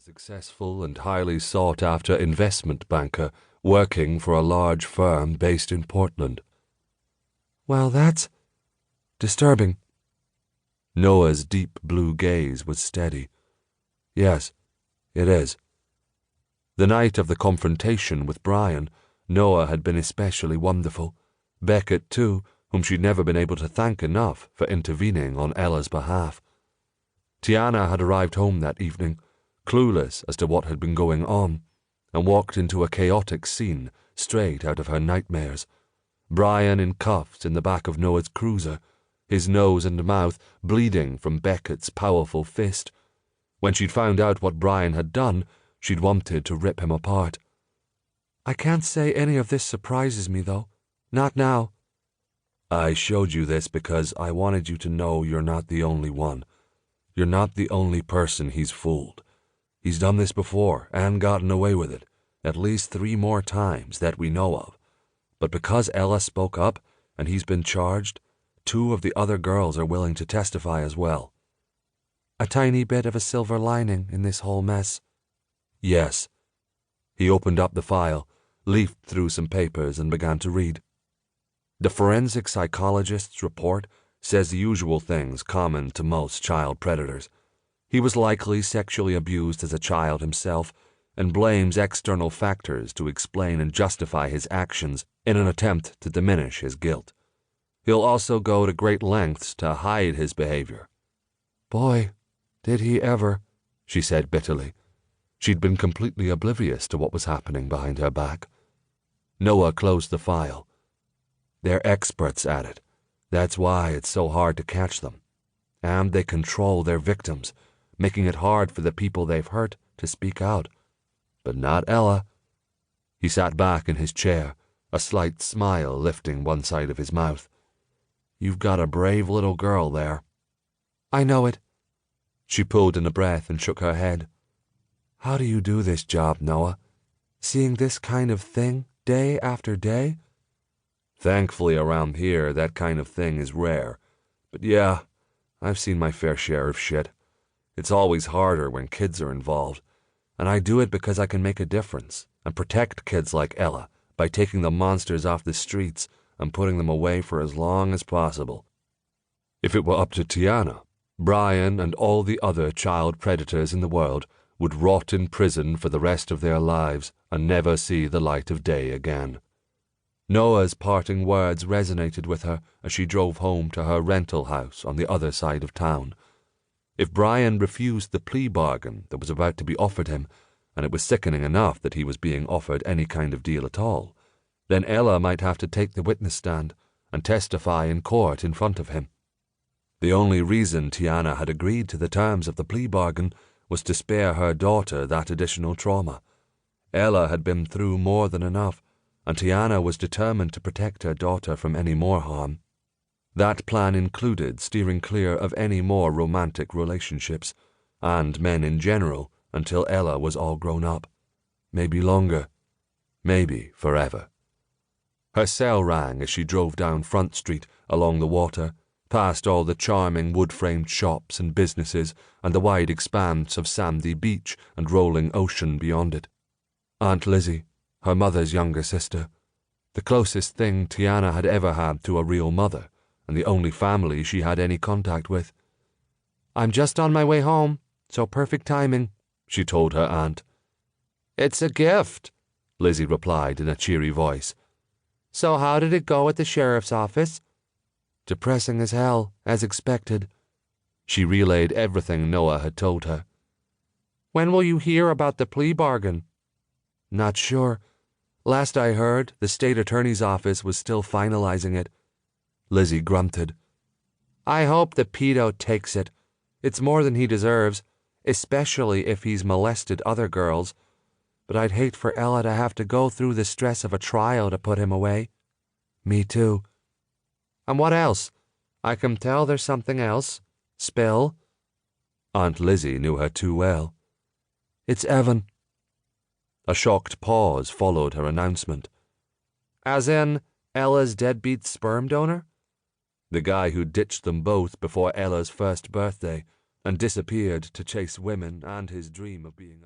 successful and highly sought-after investment banker working for a large firm based in Portland. Well, that's disturbing. Noah's deep blue gaze was steady. Yes, it is. The night of the confrontation with Brian, Noah had been especially wonderful. Beckett, too, whom she'd never been able to thank enough for intervening on Ella's behalf. Tiana had arrived home that evening, clueless as to what had been going on, and walked into a chaotic scene straight out of her nightmares. Brian in cuffs in the back of Noah's cruiser, his nose and mouth bleeding from Beckett's powerful fist. When she'd found out what Brian had done, she'd wanted to rip him apart. I can't say any of this surprises me, though. Not now. I showed you this because I wanted you to know you're not the only one. You're not the only person he's fooled. He's done this before and gotten away with it, at least 3 more times that we know of. But because Ella spoke up and he's been charged, 2 of the other girls are willing to testify as well. A tiny bit of a silver lining in this whole mess. Yes. He opened up the file, leafed through some papers, and began to read. The forensic psychologist's report says the usual things common to most child predators. He was likely sexually abused as a child himself, and blames external factors to explain and justify his actions in an attempt to diminish his guilt. He'll also go to great lengths to hide his behavior. Boy, did he ever, she said bitterly. She'd been completely oblivious to what was happening behind her back. Noah closed the file. They're experts at it. That's why it's so hard to catch them. And they control their victims, making it hard for the people they've hurt to speak out. But not Ella. He sat back in his chair, a slight smile lifting one side of his mouth. You've got a brave little girl there. I know it. She pulled in a breath and shook her head. How do you do this job, Noah? Seeing this kind of thing day after day? Thankfully around here that kind of thing is rare. But yeah, I've seen my fair share of shit. It's always harder when kids are involved. And I do it because I can make a difference and protect kids like Ella by taking the monsters off the streets and putting them away for as long as possible. If it were up to Tiana, Brian and all the other child predators in the world would rot in prison for the rest of their lives and never see the light of day again. Noah's parting words resonated with her as she drove home to her rental house on the other side of town. If Brian refused the plea bargain that was about to be offered him, and it was sickening enough that he was being offered any kind of deal at all, then Ella might have to take the witness stand and testify in court in front of him. The only reason Tiana had agreed to the terms of the plea bargain was to spare her daughter that additional trauma. Ella had been through more than enough, and Tiana was determined to protect her daughter from any more harm. That plan included steering clear of any more romantic relationships, and men in general, until Ella was all grown up. Maybe longer. Maybe forever. Her cell rang as she drove down Front Street along the water, past all the charming wood-framed shops and businesses and the wide expanse of sandy beach and rolling ocean beyond it. Aunt Lizzie, her mother's younger sister, the closest thing Tiana had ever had to a real mother, and the only family she had any contact with. I'm just on my way home, so perfect timing, she told her aunt. It's a gift, Lizzie replied in a cheery voice. So how did it go at the sheriff's office? Depressing as hell, as expected. She relayed everything Noah had told her. When will you hear about the plea bargain? Not sure. Last I heard, the state attorney's office was still finalizing it. Lizzie grunted. I hope the pedo takes it. It's more than he deserves, especially if he's molested other girls. But I'd hate for Ella to have to go through the stress of a trial to put him away. Me too. And what else? I can tell there's something else. Spill. Aunt Lizzie knew her too well. It's Evan. A shocked pause followed her announcement. As in Ella's deadbeat sperm donor? The guy who ditched them both before Ella's first birthday and disappeared to chase women and his dream of being a